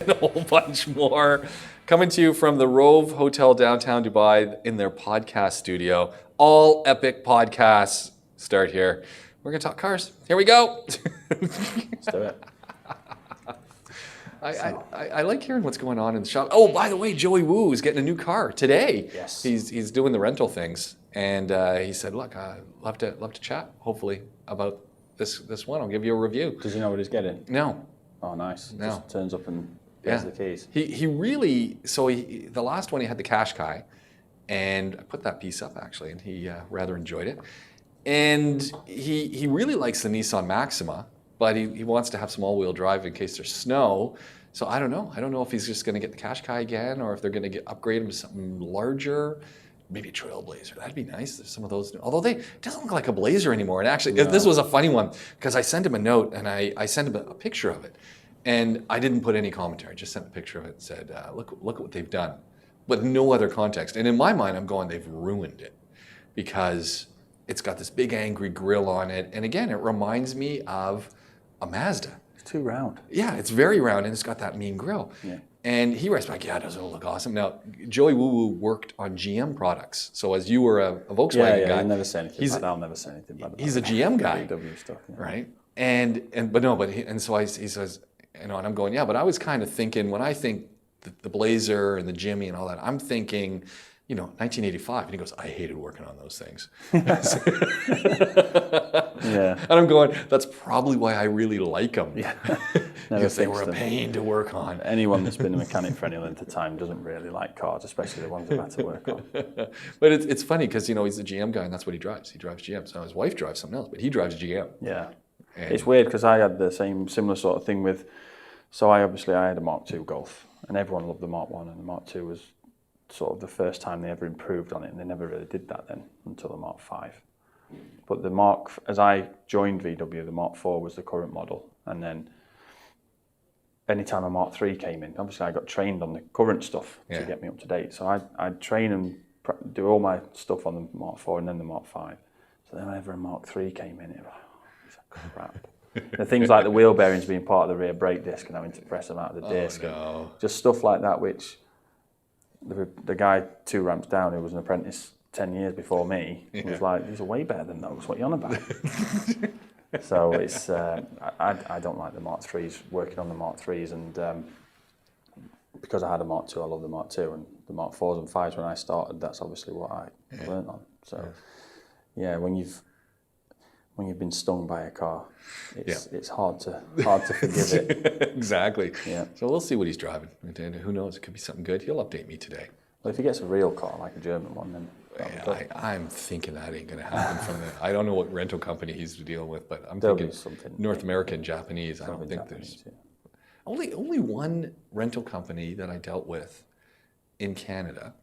and a whole bunch more. Coming to you from the Rove Hotel downtown Dubai in their podcast studio. All epic podcasts start here. We're going to talk cars. Here we go. Let's do it. I like hearing what's going on in the shop. Oh, by the way, Joey Woo is getting a new car today. Yes. He's doing the rental things. And he said, look, I'd love to chat, hopefully, about this one. I'll give you a review. Does he know what he's getting? No. Oh, nice. No. Just turns up and gets the keys. He really, the last one he had the Qashqai, and I put that piece up actually, and he rather enjoyed it. And he really likes the Nissan Maxima, but he wants to have some all-wheel drive in case there's snow. So I don't know. I don't know if he's just going to get the Qashqai again, or if they're going to upgrade him to something larger. Maybe a Trailblazer. That'd be nice. There's some of those. Although it doesn't look like a Blazer anymore. And actually, this was a funny one because I sent him a note and I sent him a picture of it, and I didn't put any commentary. I just sent a picture of it and said, "Look at what they've done," with no other context. And in my mind, I'm going, they've ruined it because it's got this big angry grille on it, and again, it reminds me of a Mazda. It's too round. Yeah, it's very round and it's got that mean grille. Yeah. And he writes back, yeah, doesn't it look awesome? Now, Joey Woo Woo worked on GM products. So as you were a Volkswagen guy. I'll never say anything about that. I'll never say anything about that. He's a GM guy. VW stuff. Yeah. Right? So he says, and I'm going, yeah, but I was kind of thinking, when I think the Blazer and the Jimmy and all that, I'm thinking, 1985. And he goes, I hated working on those things. Yeah. And I'm going, that's probably why I really like them. Yeah. Because they were a pain to work on. Anyone that's been a mechanic for any length of time doesn't really like cars, especially the ones they've had to work on. But it's funny because, he's a GM guy and that's what he drives. He drives GM. So his wife drives something else, but he drives GM. Yeah. And it's weird because I had the similar sort of thing with, so I had a Mark II Golf and everyone loved the Mark I, and the Mark II was sort of the first time they ever improved on it, and they never really did that then until the Mark V. But as I joined VW, the Mark IV was the current model, and then anytime a Mark III came in, obviously I got trained on the current stuff to get me up to date. So I'd train and do all my stuff on the Mark IV and then the Mark V. So then whenever a Mark III came in, it was like, crap. The things like the wheel bearings being part of the rear brake disc and having to press them out of the disc. No. Just stuff like that, which the guy 2 ramps down who was an apprentice 10 years before me was like, these are way better than those, what are you on about? So it's, I don't like the Mark IIIs, working on the Mark IIIs, and because I had a Mark II, I love the Mark II, and the Mark IVs and 5s when I started, that's obviously what I learned on. So yeah, when you've been stung by a car, it's hard to forgive it. Exactly. Yeah. So we'll see what he's driving. And who knows? It could be something good. He'll update me today. Well, if he gets a real car, like a German one, then I'm thinking that ain't going to happen I don't know what rental company he's dealing with, but I'm There'll thinking be something. North American, Japanese. I don't think Japanese, there's only one rental company that I dealt with in Canada,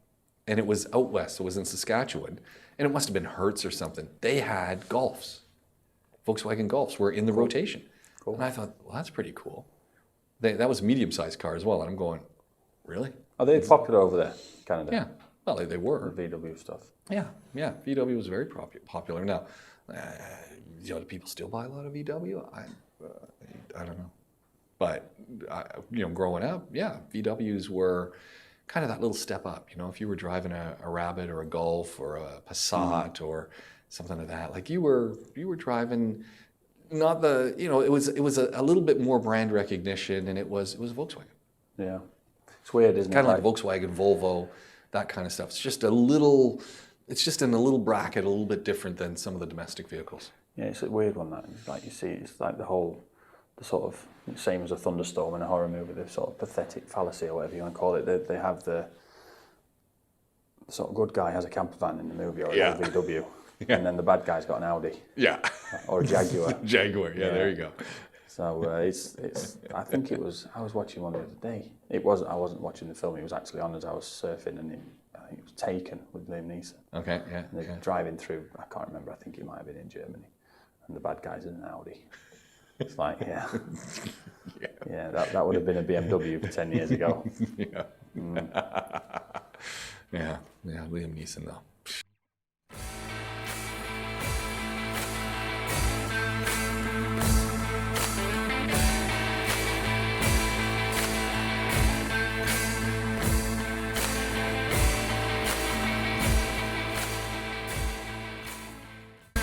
and it was out west. It was in Saskatchewan, and it must have been Hertz or something. They had Golfs. Volkswagen Golfs were in the rotation. Cool. And I thought, well, that's pretty cool. That was a medium-sized car as well, and I'm going, really? Are they popular over there, Canada? Yeah, well, they were. The VW stuff. Yeah, VW was very popular. Now, do people still buy a lot of VW? I don't know. But, growing up, VWs were kind of that little step up. If you were driving a Rabbit or a Golf or a Passat or something like that, like you were driving, not the, it was a little bit more brand recognition, and it was Volkswagen. Yeah, it's weird, isn't it? Kind of like Volkswagen, Volvo, that kind of stuff. It's just in a little bracket, a little bit different than some of the domestic vehicles. Yeah, it's a weird one, that. It's like you see, it's like the sort of same as a thunderstorm in a horror movie, the sort of pathetic fallacy or whatever you want to call it. They have the sort of good guy has a camper van in the movie or a VW. Yeah. And then the bad guy's got an Audi. Yeah. Or a Jaguar. Jaguar, yeah, there you go. So it's. I think it was. I was watching one the other day. I wasn't watching the film. It was actually on as I was surfing, and I think it was Taken with Liam Neeson. Okay, yeah. And they're driving through. I can't remember. I think it might have been in Germany, and the bad guy's in an Audi. It's like, yeah, that would have been a BMW 10 years ago. Yeah. Yeah, Liam Neeson though.